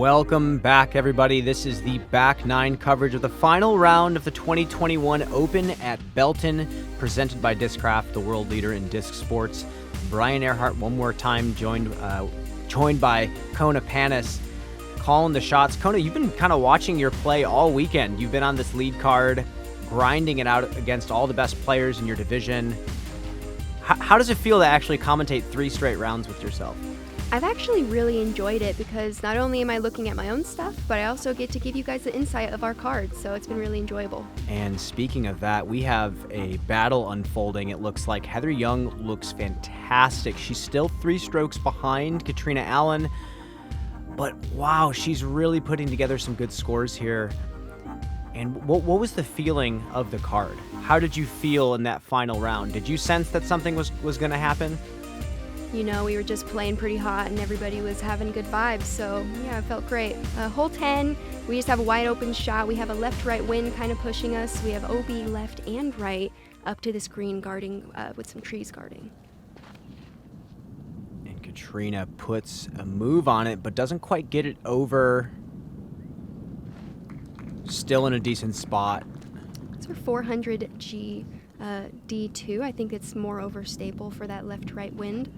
Welcome back, everybody. This is the back nine coverage of the final round of the 2021 Open at Belton, presented by Discraft, the world leader in disc sports. Brian Earhart, one more time, joined by Kona Panis, calling the shots. Kona, you've been kind of watching your play all weekend. You've been on this lead card, grinding it out against all the best players in your division. How does it feel to actually commentate 3 straight rounds with yourself? I've actually really enjoyed it because not only am I looking at my own stuff, but I also get to give you guys the insight of our cards, so it's been really enjoyable. And speaking of that, we have a battle unfolding. It looks like Heather Young looks fantastic. She's still 3 strokes behind Catrina Allen, but wow, she's really putting together some good scores here. And what was the feeling of the card? How did you feel in that final round? Did you sense that something was going to happen? You know, we were just playing pretty hot and everybody was having good vibes, so yeah, it felt great. Hole 10, we just have a wide open shot. We have a left-right wind kind of pushing us. We have OB left and right up to this green guarding with some trees guarding. And Catrina puts a move on it, but doesn't quite get it over. Still in a decent spot. It's for 400 G D2. I think it's more overstable for that left-right wind.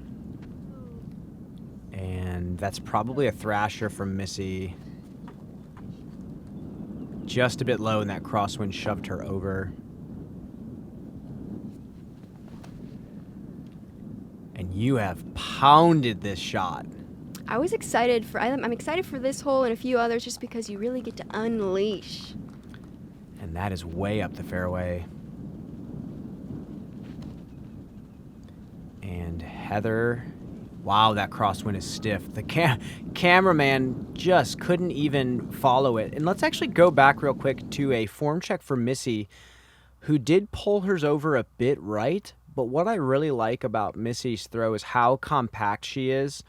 And that's probably a thrasher from Missy. Just a bit low, and that crosswind shoved her over. And you have pounded this shot. I'm excited for this hole and a few others just because you really get to unleash. And that is way up the fairway. And Heather, wow, that crosswind is stiff. The cameraman just couldn't even follow it. And let's actually go back real quick to a form check for Missy, who did pull hers over a bit right. But what I really like about Missy's throw is how compact she is.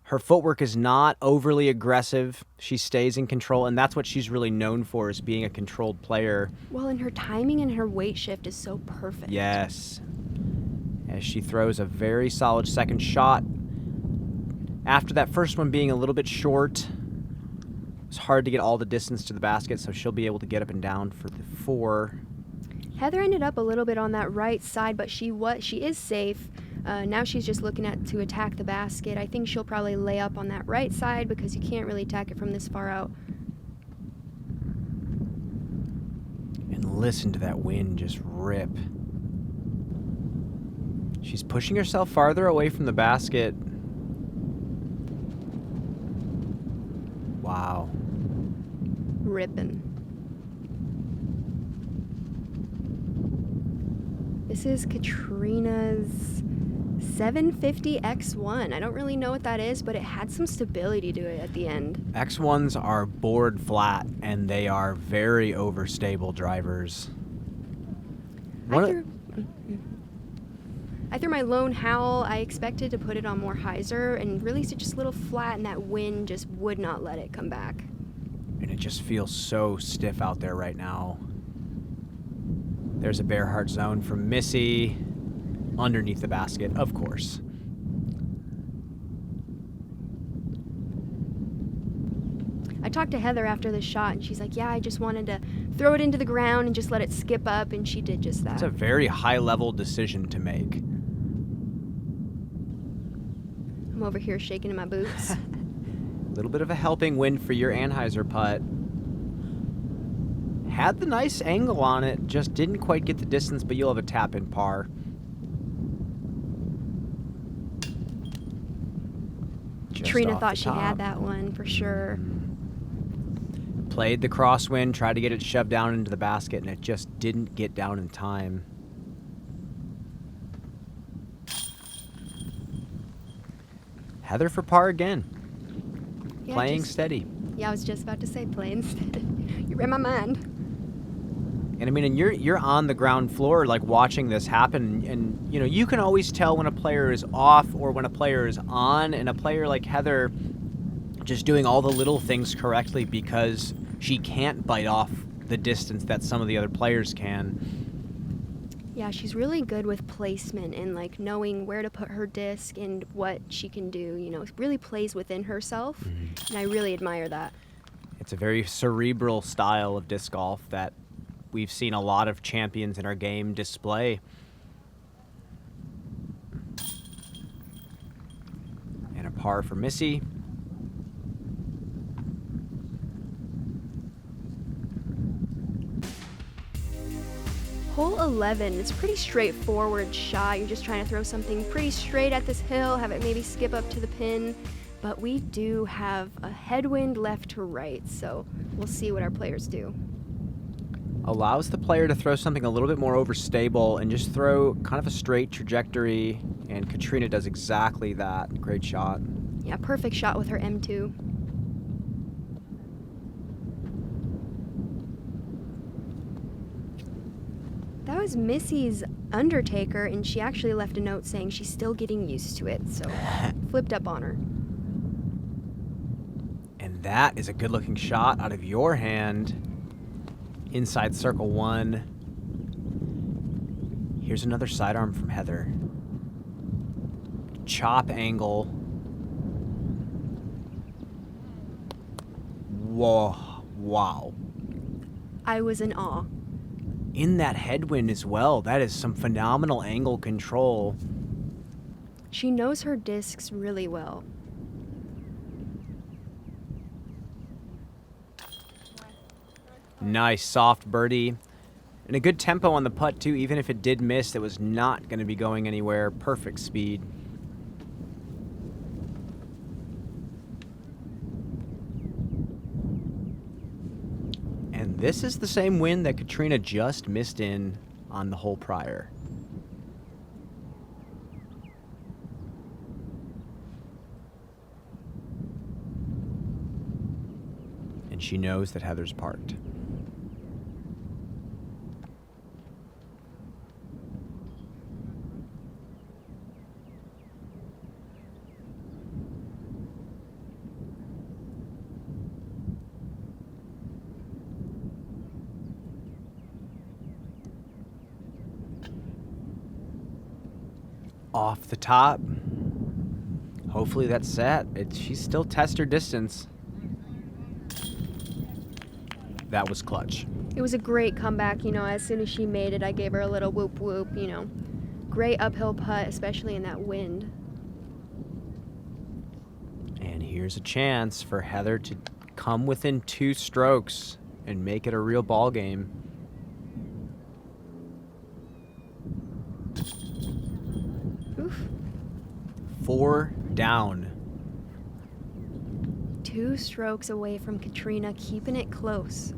Her footwork is not overly aggressive. She stays in control, and that's what she's really known for, is being a controlled player. Well, and her timing and her weight shift is so perfect. Yes. As she throws a very solid second shot. After that first one being a little bit short, it's hard to get all the distance to the basket, so she'll be able to get up and down for the 4. Heather ended up a little bit on that right side, but she is safe. Now she's just looking to attack the basket. I think she'll probably lay up on that right side because you can't really attack it from this far out. And listen to that wind just rip. She's pushing herself farther away from the basket. Wow. Ripping. This is Catrina's 750 X1. I don't really know what that is, but it had some stability to it at the end. X1s are board flat, and they are very overstable drivers. I threw my lone howl. I expected to put it on more hyzer and released it just a little flat, and that wind just would not let it come back. And it just feels so stiff out there right now. There's a bear heart zone from Missy underneath the basket, of course. I talked to Heather after the shot, and she's like, yeah, I just wanted to throw it into the ground and just let it skip up, and she did just that. It's a very high-level decision to make. I'm over here shaking in my boots. A little bit of a helping wind for your Anheuser putt. Had the nice angle on it, just didn't quite get the distance, but you'll have a tap-in par. Catrina thought she had that one for sure. Played the crosswind, tried to get it shoved down into the basket, and it just didn't get down in time. Heather for par again. Yeah, Playing steady. Yeah, I was just about to say playing steady. You read my mind. And I mean, and you're on the ground floor, like watching this happen, and you know you can always tell when a player is off or when a player is on, and a player like Heather just doing all the little things correctly because she can't bite off the distance that some of the other players can. Yeah, she's really good with placement and like knowing where to put her disc and what she can do, you know, really plays within herself. And I really admire that. It's a very cerebral style of disc golf that we've seen a lot of champions in our game display. And a par for Missy. Hole 11, it's a pretty straightforward shot. You're just trying to throw something pretty straight at this hill, have it maybe skip up to the pin. But we do have a headwind left to right, so we'll see what our players do. Allows the player to throw something a little bit more overstable and just throw kind of a straight trajectory, and Catrina does exactly that. Great shot. Yeah, perfect shot with her M2. That was Missy's Undertaker, and she actually left a note saying she's still getting used to it, so flipped up on her. And that is a good-looking shot out of your hand. Inside circle 1. Here's another sidearm from Heather. Chop angle. Whoa. Wow. I was in awe. In that headwind as well. That is some phenomenal angle control. She knows her discs really well. Nice soft birdie. And a good tempo on the putt too. Even if it did miss, it was not going to be going anywhere. Perfect speed. And this is the same wind that Catrina just missed in on the hole prior. And she knows that Heather's parked. Off the top. Hopefully that's set. She's still test her distance. That was clutch. It was a great comeback, you know, as soon as she made it, I gave her a little whoop whoop, you know. Great uphill putt, especially in that wind. And here's a chance for Heather to come within 2 strokes and make it a real ball game. Oof. 4 down. 2 strokes away from Catrina, keeping it close.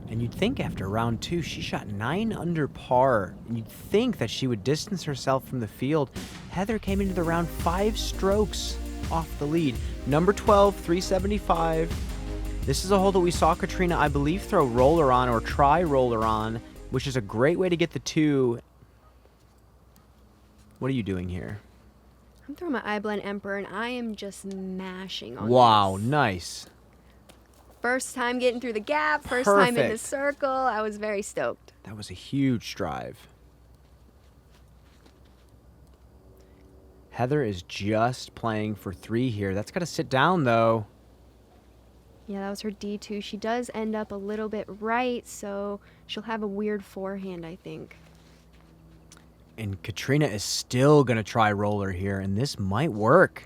And you'd think after round 2, she shot 9 under par. And you'd think that she would distance herself from the field. Heather came into the round 5 strokes off the lead. Number 12, 375. This is a hole that we saw Catrina, I believe, throw roller on or try roller on, which is a great way to get the 2. What are you doing here? I'm throwing my I-Blend Emperor, and I am just mashing on Wow, this. nice. First time getting through the gap, first time in the Perfect. circle. I was very stoked. That was a huge drive. Heather is just playing for 3 here. That's got to sit down, though. Yeah, that was her D2. She does end up a little bit right, so she'll have a weird forehand, I think. And Catrina is still going to try roller here, and this might work.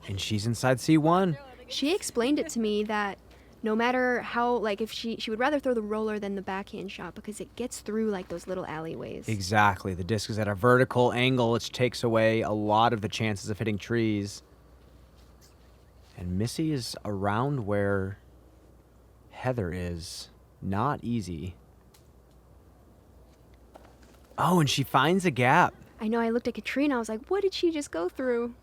And she's inside C1. She explained it to me that no matter how, like, if she would rather throw the roller than the backhand shot because it gets through, like, those little alleyways. Exactly. The disc is at a vertical angle, which takes away a lot of the chances of hitting trees. And Missy is around where Heather is. Not easy. Oh, and she finds a gap. I know, I looked at Catrina, I was like, what did she just go through?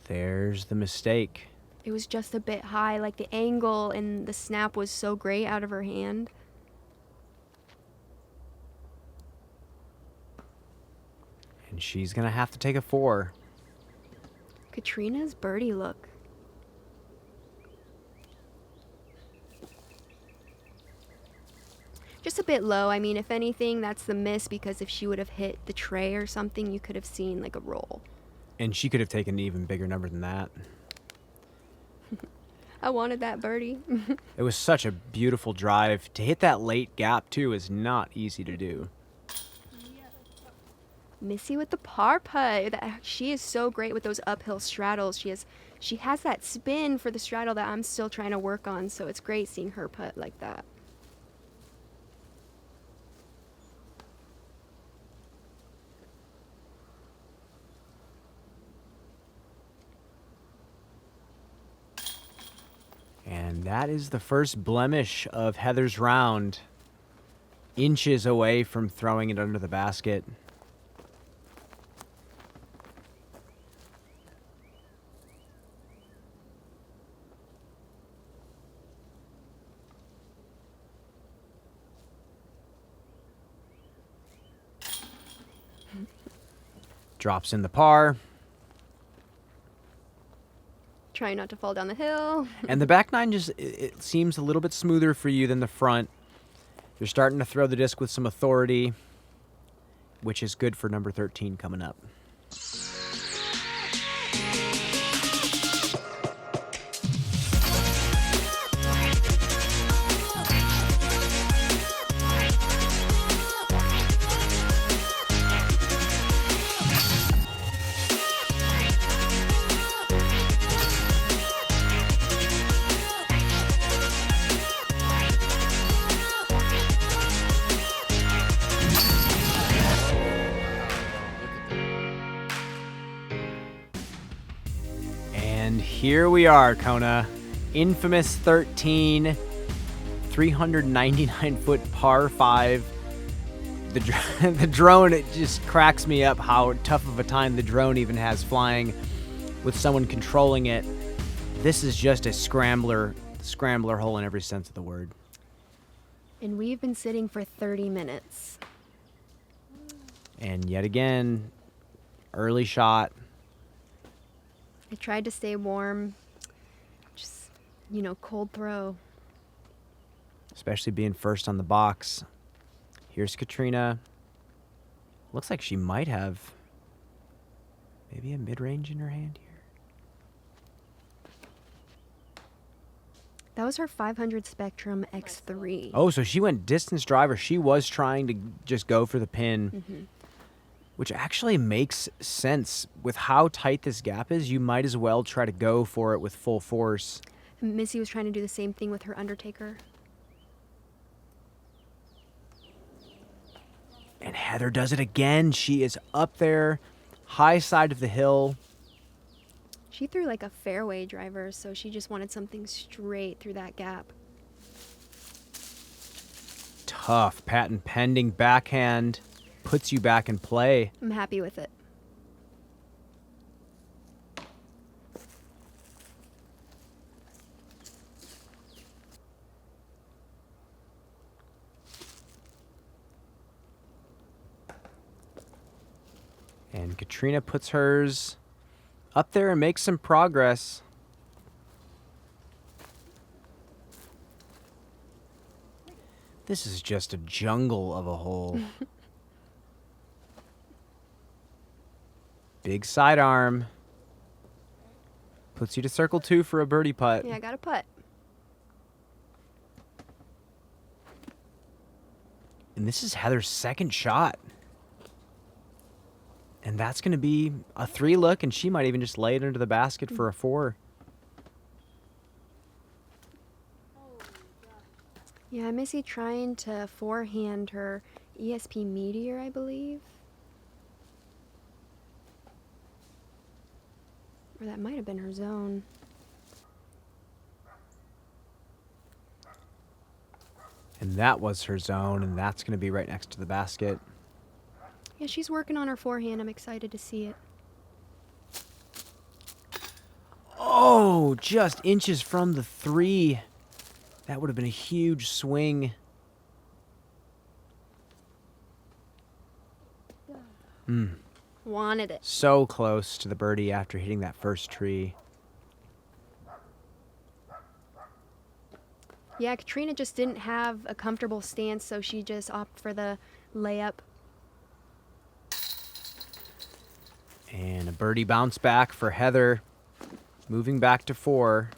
There's the mistake. It was just a bit high, like the angle and the snap was so great out of her hand. And she's going to have to take a 4. Catrina's birdie look. bit low. I mean, if anything, that's the miss, because if she would have hit the tray or something, you could have seen like a roll. And she could have taken an even bigger number than that. I wanted that birdie. It was such a beautiful drive. To hit that late gap, too, is not easy to do. Missy with the par putt. She is so great with those uphill straddles. She has that spin for the straddle that I'm still trying to work on, so it's great seeing her putt like that. And that is the first blemish of Heather's round. Inches away from throwing it under the basket. Drops in the par. Trying not to fall down the hill. And the back nine just, it seems a little bit smoother for you than the front. You're starting to throw the disc with some authority, which is good for number 13 coming up. And here we are, Kona. Infamous 13, 399-foot par 5. The drone, it just cracks me up how tough of a time the drone even has flying with someone controlling it. This is just a scrambler hole in every sense of the word. And we've been sitting for 30 minutes. And yet again, early shot. I tried to stay warm. Just, cold throw. Especially being first on the box. Here's Catrina. Looks like she might have maybe a mid-range in her hand here. That was her 500 Spectrum X3. Oh, so she went distance driver. She was trying to just go for the pin. Mm-hmm. Which actually makes sense. With how tight this gap is, you might as well try to go for it with full force. Missy was trying to do the same thing with her Undertaker. And Heather does it again. She is up there, high side of the hill. She threw like a fairway driver, so she just wanted something straight through that gap. Tough, patent pending backhand. Puts you back in play. I'm happy with it. And Catrina puts hers up there and makes some progress. This is just a jungle of a hole. Big sidearm. Puts you to circle 2 for a birdie putt. Yeah, I got a putt. And this is Heather's second shot. And that's going to be a 3 look, and she might even just lay it into the basket for a 4. Yeah, Missy trying to forehand her ESP Meteor, I believe. Or that might have been her zone. And that was her zone, and that's going to be right next to the basket. Yeah, she's working on her forehand. I'm excited to see it. Oh, just inches from the 3. That would have been a huge swing. Wanted it. So close to the birdie after hitting that first tree. Yeah, Catrina just didn't have a comfortable stance, so she just opted for the layup. And a birdie bounce back for Heather, moving back to 4.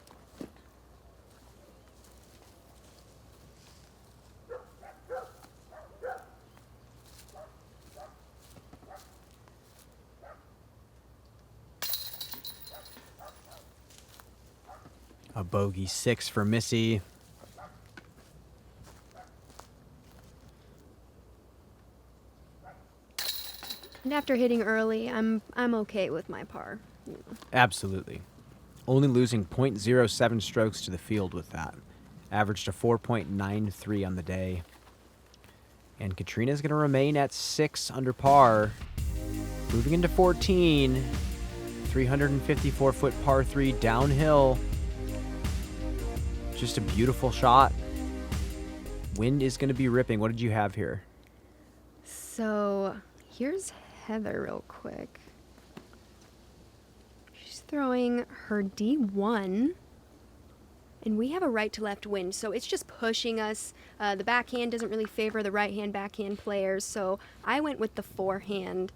A bogey 6 for Missy. And after hitting early, I'm okay with my par. Absolutely. Only losing 0.07 strokes to the field with that. Averaged a 4.93 on the day. And Catrina's going to remain at 6 under par. Moving into 14. 354-foot par 3 downhill. Just a beautiful shot. Wind is going to be ripping. What did you have here? So here's Heather real quick. She's throwing her D1. And we have a right to left wind, so it's just pushing us. The backhand doesn't really favor the right-hand backhand players, so I went with the forehand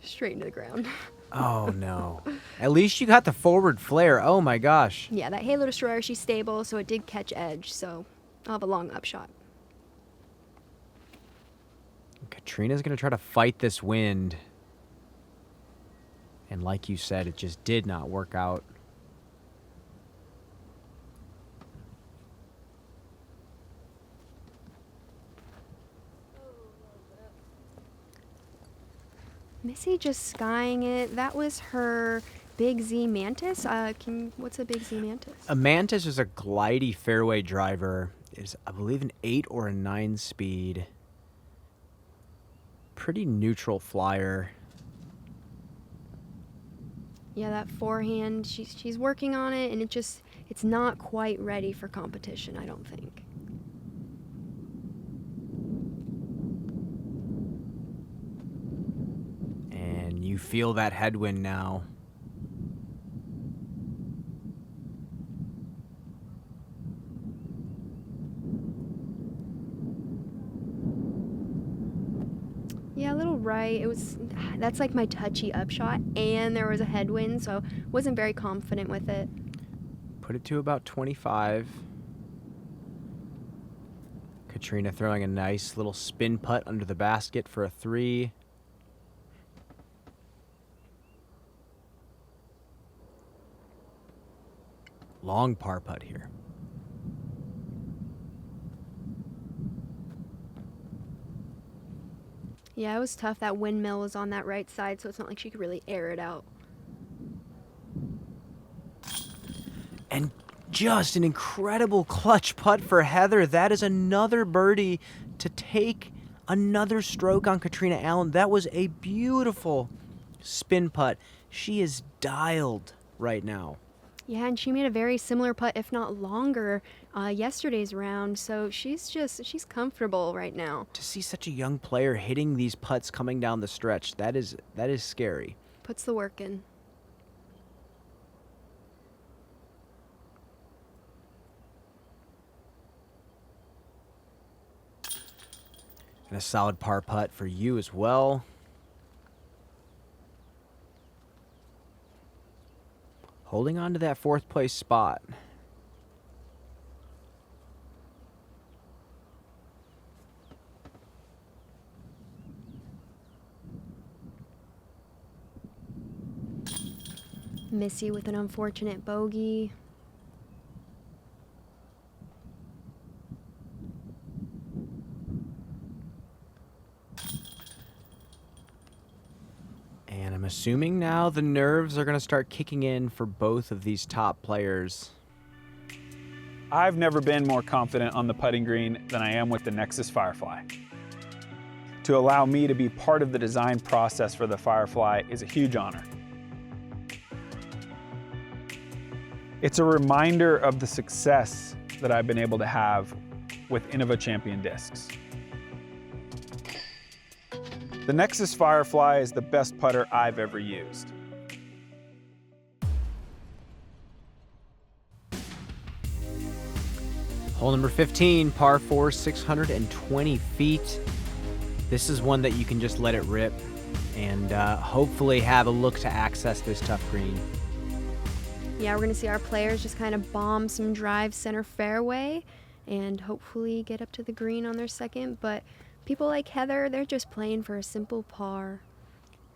straight into the ground. Oh, no. At least you got the forward flare. Oh, my gosh. Yeah, that Halo Destroyer, she's stable, so it did catch edge, so I'll have a long upshot. Catrina's going to try to fight this wind. And like you said, it just did not work out. Missy just skying it. That was her Big Z Mantis. What's a Big Z Mantis? A Mantis is a glidey fairway driver. It's, I believe, an 8 or a 9 speed. Pretty neutral flyer. Yeah, that forehand, she's working on it, and it's not quite ready for competition, I don't think. And you feel that headwind now. Yeah, a little right. That's like my touchy upshot, and there was a headwind, so wasn't very confident with it. Put it to about 25. Catrina throwing a nice little spin putt under the basket for a 3. Long par putt here. Yeah, it was tough. That windmill was on that right side, so it's not like she could really air it out. And just an incredible clutch putt for Heather. That is another birdie to take another stroke on Catrina Allen. That was a beautiful spin putt. She is dialed right now. Yeah, and she made a very similar putt, if not longer, yesterday's round. So she's comfortable right now. To see such a young player hitting these putts coming down the stretch, that is scary. Puts the work in. And a solid par putt for you as well. Holding on to that 4th place spot. Missy with an unfortunate bogey. And I'm assuming now the nerves are going to start kicking in for both of these top players. I've never been more confident on the putting green than I am with the Nexus Firefly. To allow me to be part of the design process for the Firefly is a huge honor. It's a reminder of the success that I've been able to have with Innova Champion discs. The Nexus Firefly is the best putter I've ever used. Hole number 15, par 4, 620 feet. This is one that you can just let it rip and hopefully have a look to access this tough green. Yeah, we're going to see our players just kind of bomb some drive center fairway and hopefully get up to the green on their second. But people like Heather, they're just playing for a simple par.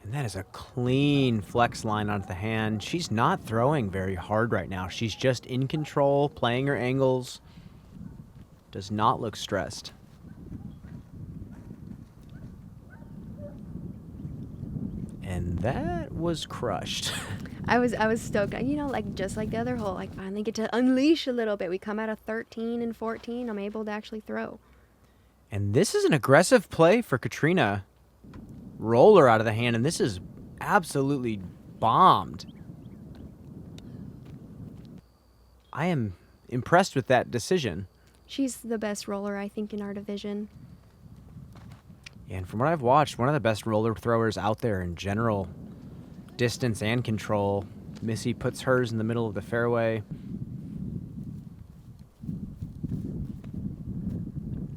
And that is a clean flex line onto the hand. She's not throwing very hard right now. She's just in control, playing her angles. Does not look stressed. And that was crushed. I was stoked. You know, like just like the other hole, I finally get to unleash a little bit. We come out of 13 and 14. I'm able to actually throw. And this is an aggressive play for Catrina. Roller out of the hand, and this is absolutely bombed. I am impressed with that decision. She's the best roller, I think, in our division. And from what I've watched, one of the best roller throwers out there in general. Distance and control. Missy puts hers in the middle of the fairway.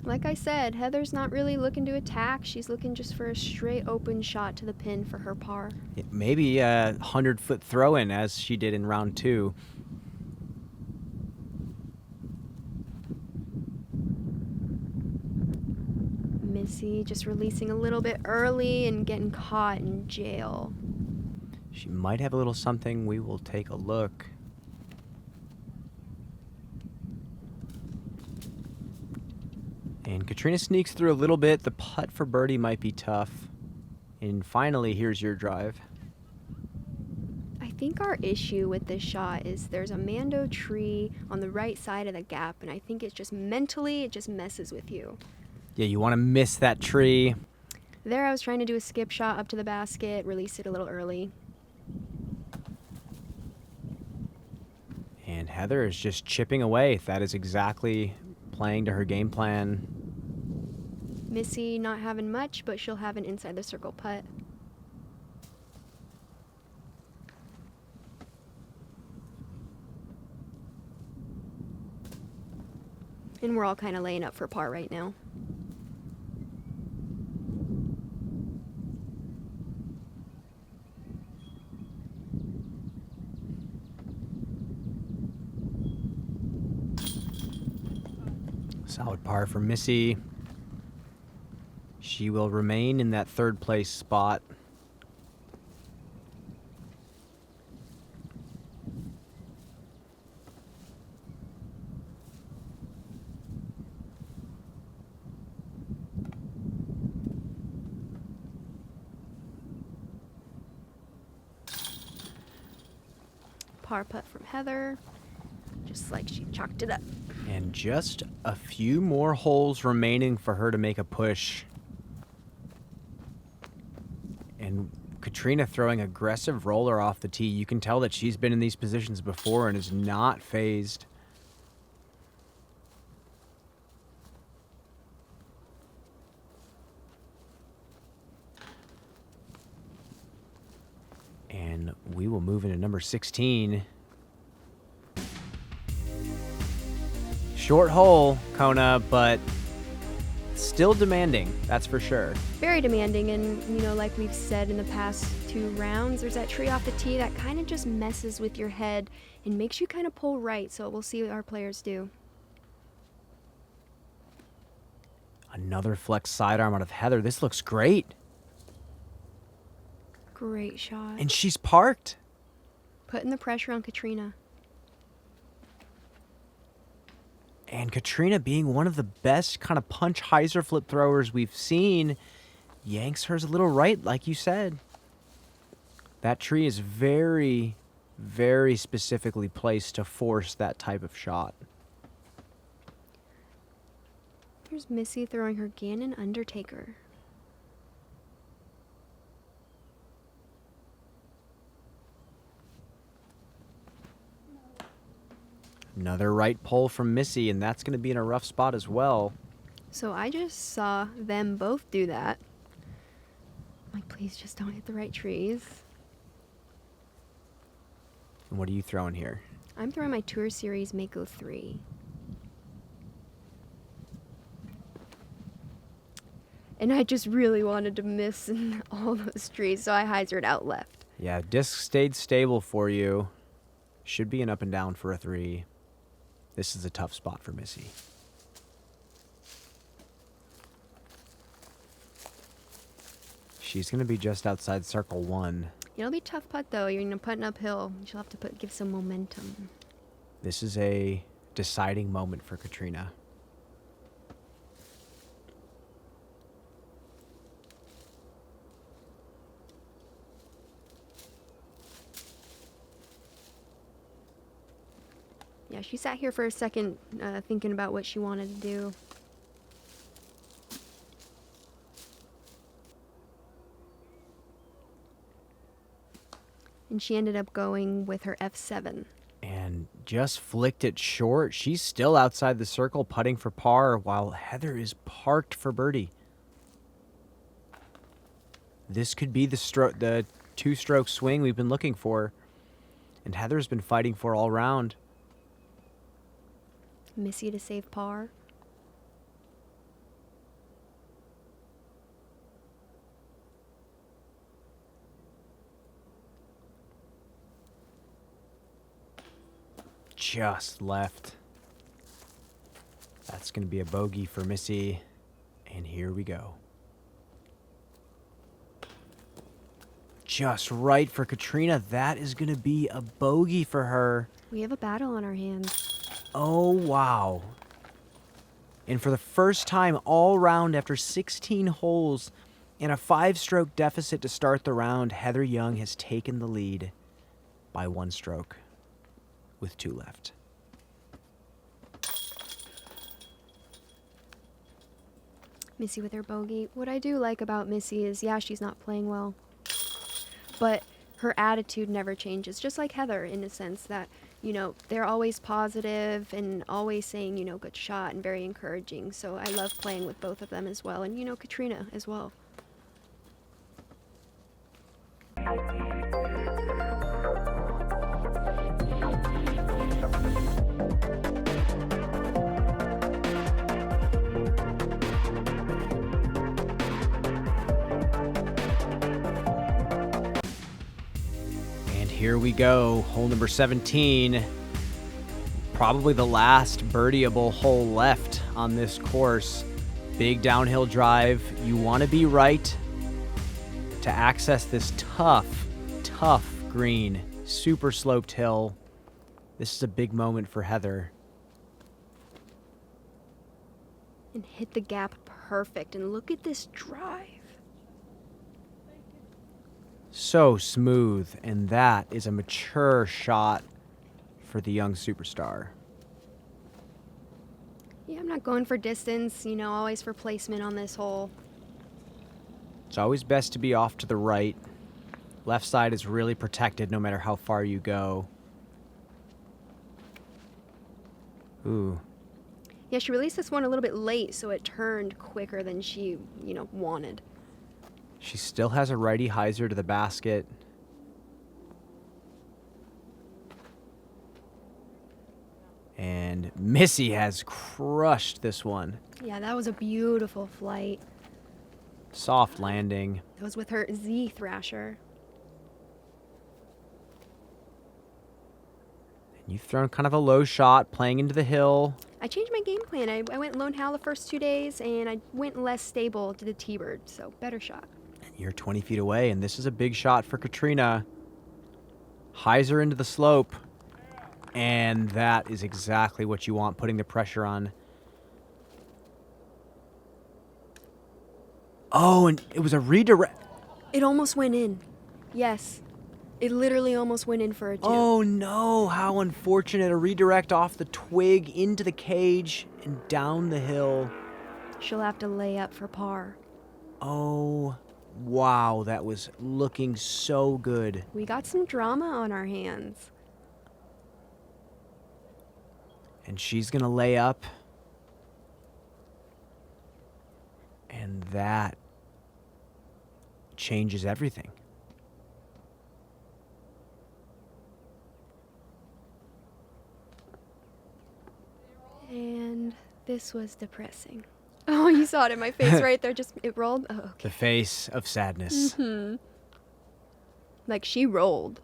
Like I said, Heather's not really looking to attack. She's looking just for a straight open shot to the pin for her par. Maybe a 100-foot throw-in as she did in round 2. Missy just releasing a little bit early and getting caught in jail. She might have a little something. We will take a look. And Catrina sneaks through a little bit. The putt for birdie might be tough. And finally, here's your drive. I think our issue with this shot is there's a Mando tree on the right side of the gap, and I think it's just mentally, it just messes with you. Yeah, you want to miss that tree. There I was trying to do a skip shot up to the basket, release it a little early. And Heather is just chipping away. That is exactly playing to her game plan. Missy not having much, but she'll have an inside the circle putt. And we're all kind of laying up for par right now. Solid par for Missy. She will remain in that third place spot. Par putt from Heather, just like she chalked it up. And just a few more holes remaining for her to make a push. And Catrina throwing aggressive roller off the tee. You can tell that she's been in these positions before and is not phased. And we will move into number 16. Short hole, Kona, but still demanding, that's for sure. Very demanding, and you know, like we've said in the past 2 rounds, there's that tree off the tee that kind of just messes with your head and makes you kind of pull right, so we'll see what our players do. Another flex sidearm out of Heather. This looks great. Great shot. And she's parked. Putting the pressure on Catrina. And Catrina, being one of the best kind of punch hyzer flip throwers we've seen, yanks hers a little right, like you said. That tree is very, very specifically placed to force that type of shot. There's Missy throwing her Gannon Undertaker. Another right pull from Missy, and that's going to be in a rough spot as well. So I just saw them both do that. I'm like, please just don't hit the right trees. And what are you throwing here? I'm throwing my Tour Series Mako 3. And I just really wanted to miss all those trees, so I hyzered out left. Yeah, disc stayed stable for you. Should be an up and down for a 3. This is a tough spot for Missy. She's going to be just outside circle 1. It'll be a tough putt, though. You're putting uphill. She'll have to give some momentum. This is a deciding moment for Catrina. Yeah, she sat here for a second thinking about what she wanted to do. And she ended up going with her F7. And just flicked it short. She's still outside the circle putting for par while Heather is parked for birdie. This could be the two-stroke swing we've been looking for. And Heather's been fighting for all round. Missy to save par. Just left. That's going to be a bogey for Missy. And here we go. Just right for Catrina. That is going to be a bogey for her. We have a battle on our hands. Oh, wow. And for the first time all round after 16 holes and a 5-stroke deficit to start the round, Heather Young has taken the lead by 1 stroke with 2 left. Missy with her bogey. What I do like about Missy is, yeah, she's not playing well, but her attitude never changes, just like Heather, in a sense that, they're always positive and always saying, good shot, and very encouraging. So I love playing with both of them as well, and, Catrina as well. Here we go, hole number 17. Probably the last birdieable hole left on this course. Big downhill drive. You want to be right to access this tough green, super sloped hill. This is a big moment for Heather. And hit the gap perfect. And look at this drive. So smooth, and that is a mature shot for the young superstar. Yeah, I'm not going for distance, always for placement on this hole. It's always best to be off to the right. Left side is really protected no matter how far you go. Ooh. Yeah, she released this one a little bit late, so it turned quicker than she, wanted. She still has a righty hyzer to the basket. And Missy has crushed this one. Yeah, that was a beautiful flight. Soft landing. That was with her Z Thrasher. And you've thrown kind of a low shot, playing into the hill. I changed my game plan. I went lone Hal the first 2 days, and I went less stable to the T-bird, so better shot. You're 20 feet away, and this is a big shot for Catrina. Hyzer into the slope. And that is exactly what you want, putting the pressure on. Oh, and it was a redirect. It almost went in. Yes. It literally almost went in for a 2. Oh, no. How unfortunate. A redirect off the twig into the cage and down the hill. She'll have to lay up for par. Oh, wow. That was looking so good. We got some drama on our hands. And she's going to lay up. And that changes everything. And this was depressing. Oh, you saw it in my face right there. Just, it rolled. Oh, okay. The face of sadness. Mm-hmm. Like, she rolled.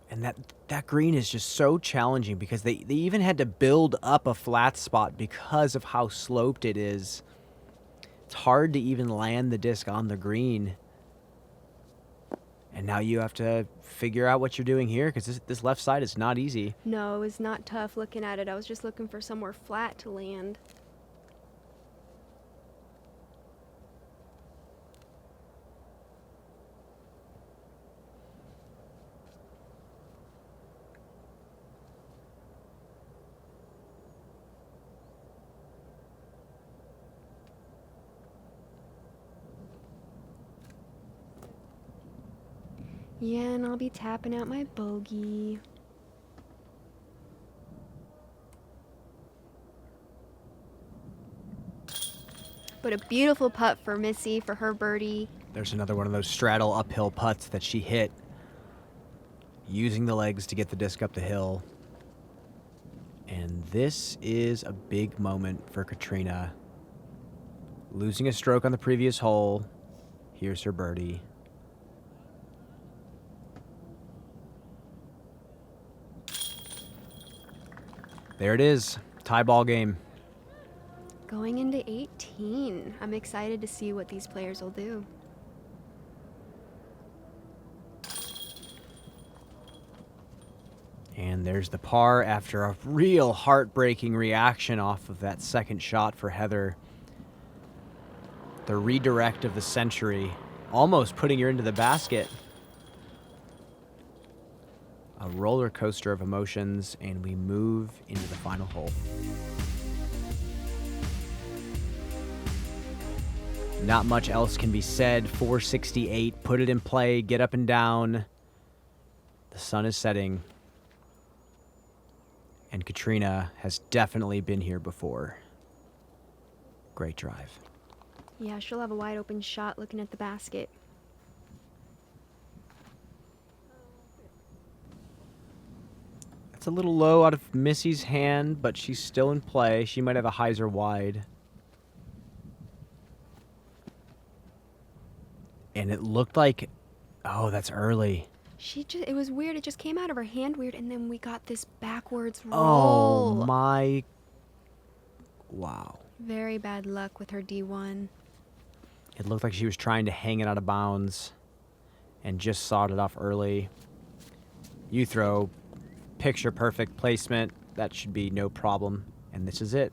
And that green is just so challenging because they even had to build up a flat spot because of how sloped it is. It's hard to even land the disc on the green. And now you have to figure out what you're doing here because this left side is not easy. No, it was not tough looking at it. I was just looking for somewhere flat to land. Yeah, and I'll be tapping out my bogey. But a beautiful putt for Missy for her birdie. There's another one of those straddle uphill putts that she hit, using the legs to get the disc up the hill. And this is a big moment for Catrina. Losing a stroke on the previous hole. Here's her birdie. There it is. Tie ball game. Going into 18. I'm excited to see what these players will do. And there's the par after a real heartbreaking reaction off of that second shot for Heather. The redirect of the century, almost putting her into the basket. A roller coaster of emotions, and we move into the final hole. Not much else can be said. 468, put it in play, get up and down. The sun is setting. And Catrina has definitely been here before. Great drive. Yeah, she'll have a wide open shot looking at the basket. It's a little low out of Missy's hand, but she's still in play. She might have a hyzer wide. And it looked like, oh, that's early. It was weird. It just came out of her hand weird, and then we got this backwards roll. Oh my, wow. Very bad luck with her D1. It looked like she was trying to hang it out of bounds and just sawed it off early. You throw picture perfect placement. That should be no problem. And this is it.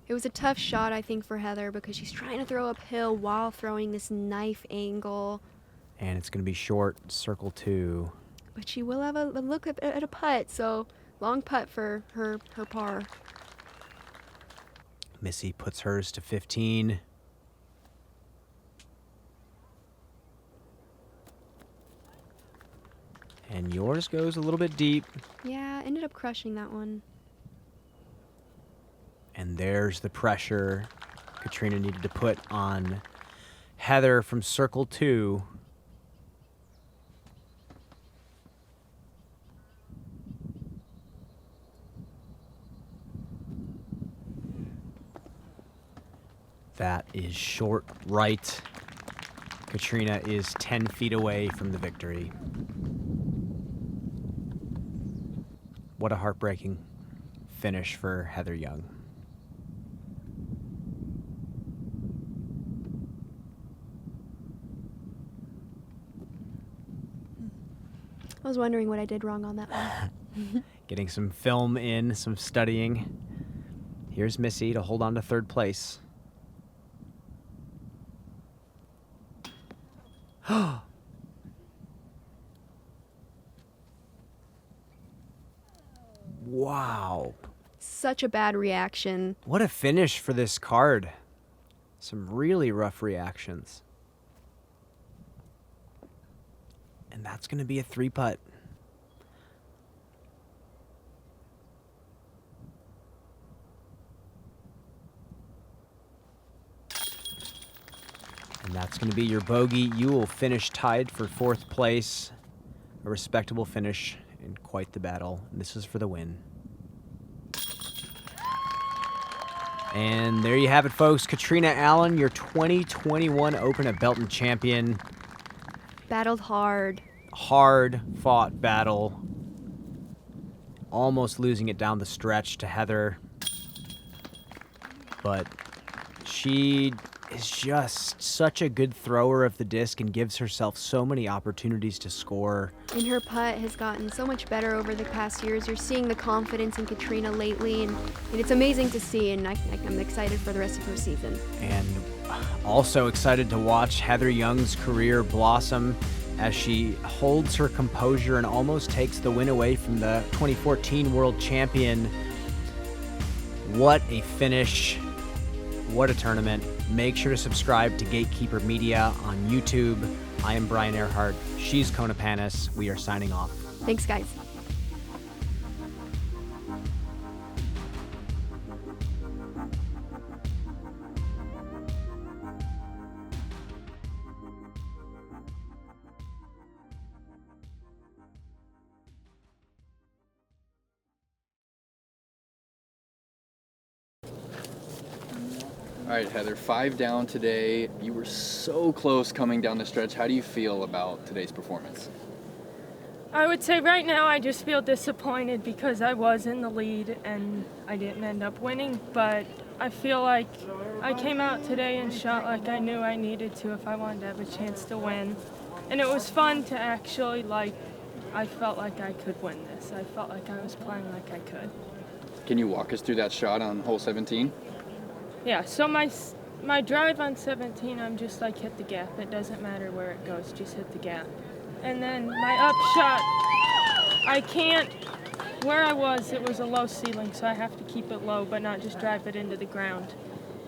It was a tough shot, I think, for Heather because she's trying to throw uphill while throwing this knife angle. And it's going to be short, circle 2. But she will have a look at a putt, so long putt for her par. Missy puts hers to 15. And yours goes a little bit deep. Yeah, ended up crushing that one. And there's the pressure Catrina needed to put on Heather from circle 2. That is short right. Catrina is 10 feet away from the victory. What a heartbreaking finish for Heather Young. I was wondering what I did wrong on that one. Getting some film in, some studying. Here's Missy to hold on to third place. Wow. Such a bad reaction. What a finish for this card. Some really rough reactions. And that's going to be a 3-putt. And that's going to be your bogey. You will finish tied for 4th place. A respectable finish in quite the battle. And this is for the win. And there you have it, folks. Catrina Allen, your 2021 Open at Belton champion. Battled hard. Hard-fought battle. Almost losing it down the stretch to Heather. But she is just such a good thrower of the disc and gives herself so many opportunities to score. And her putt has gotten so much better over the past years. You're seeing the confidence in Catrina lately, and it's amazing to see, and I'm excited for the rest of her season. And also excited to watch Heather Young's career blossom as she holds her composure and almost takes the win away from the 2014 world champion. What a finish. What a tournament. Make sure to subscribe to Gatekeeper Media on YouTube. I am Brian Earhart. She's Kona Panis. We are signing off. Thanks, guys. All right, Heather, 5 down today. You were so close coming down the stretch. How do you feel about today's performance? I would say right now I just feel disappointed because I was in the lead and I didn't end up winning, but I feel like I came out today and shot like I knew I needed to if I wanted to have a chance to win. And it was fun to actually, I felt like I could win this. I felt like I was playing like I could. Can you walk us through that shot on hole 17? Yeah, so my drive on 17, I'm just like hit the gap. It doesn't matter where it goes, just hit the gap. And then my up shot, I can't, where I was, it was a low ceiling, so I have to keep it low but not just drive it into the ground.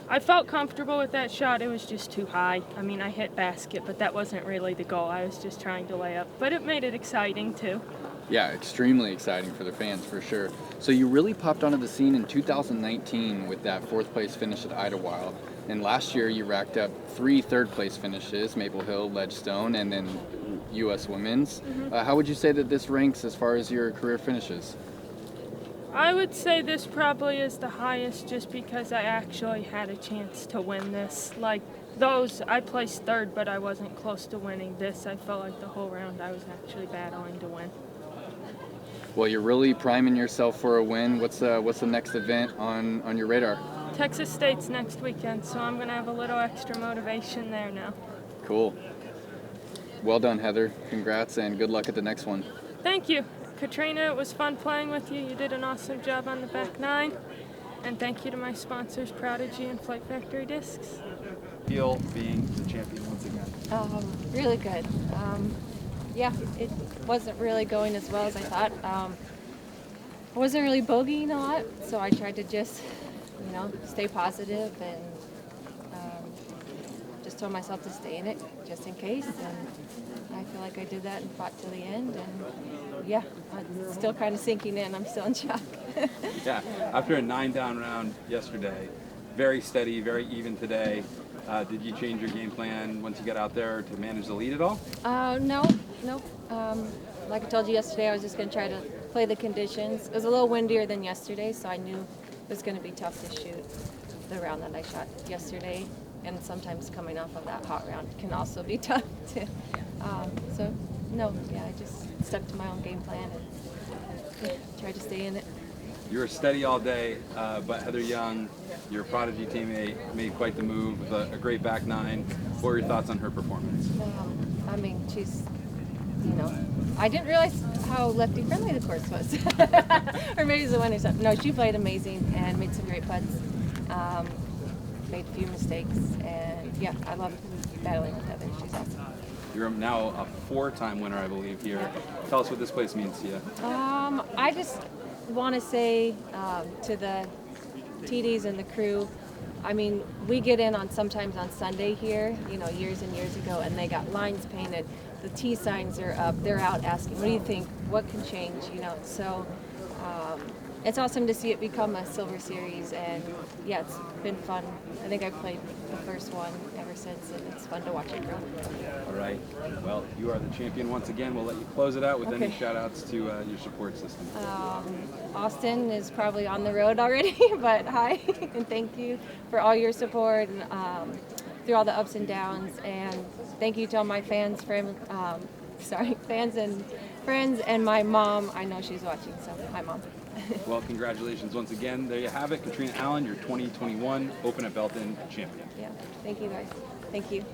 I felt comfortable with that shot. It was just too high. I mean, I hit basket, but that wasn't really the goal. I was just trying to lay up, but it made it exciting too. Yeah, extremely exciting for the fans, for sure. So you really popped onto the scene in 2019 with that 4th place finish at Idlewild. And last year you racked up 3 third-place finishes, Maple Hill, Ledgestone, and then U.S. Women's. Mm-hmm. How would you say that this ranks as far as your career finishes? I would say this probably is the highest just because I actually had a chance to win this. Like those, I placed 3rd, but I wasn't close to winning. This, I felt like the whole round I was actually battling to win. Well, you're really priming yourself for a win. What's the next event on your radar? Texas State's next weekend, so I'm going to have a little extra motivation there now. Cool. Well done, Heather. Congrats, and good luck at the next one. Thank you. Katrina, it was fun playing with you. You did an awesome job on the back 9. And thank you to my sponsors, Prodigy and Flight Factory Discs. Feel being the champion once again? Really good. Yeah, it wasn't really going as well as I thought. I wasn't really bogeying a lot, so I tried to just, stay positive and just told myself to stay in it just in case. And I feel like I did that and fought to the end. And yeah, I'm still kind of sinking in. I'm still in shock. Yeah, after a 9-down round yesterday, very steady, very even today. Did you change your game plan once you got out there to manage the lead at all? No. Like I told you yesterday, I was just going to try to play the conditions. It was a little windier than yesterday, so I knew it was going to be tough to shoot the round that I shot yesterday. And sometimes coming off of that hot round can also be tough too. I just stuck to my own game plan and tried to stay in it. You were steady all day, but Heather Young, your Prodigy teammate, made quite the move with a great back 9. What were your thoughts on her performance? She's, I didn't realize how lefty friendly the course was. Or maybe it's the wind or something. No, she played amazing and made some great putts. Made a few mistakes, and yeah, I love battling with Heather. She's awesome. You're now a 4-time winner, I believe, here. Tell us what this place means to you. I just want to say to the TDs and the crew, we get in sometimes on Sunday here, years and years ago, and they got lines painted. The T signs are up. They're out asking, what do you think? What can change? So it's awesome to see it become a silver series, and yeah, it's been fun. I think I've played the first one ever since, and it's fun to watch it grow. All right. Well, you are the champion once again. We'll let you close it out with any Okay. shout outs to your support system. Austin is probably on the road already, but hi, and thank you for all your support and through all the ups and downs, and thank you to all my fans, fans and friends, and my mom. I know she's watching, so hi, Mom. Well, congratulations once again. There you have it. Katrina Allen, your 2021 Open at Belton champion. Yeah, thank you guys. Thank you.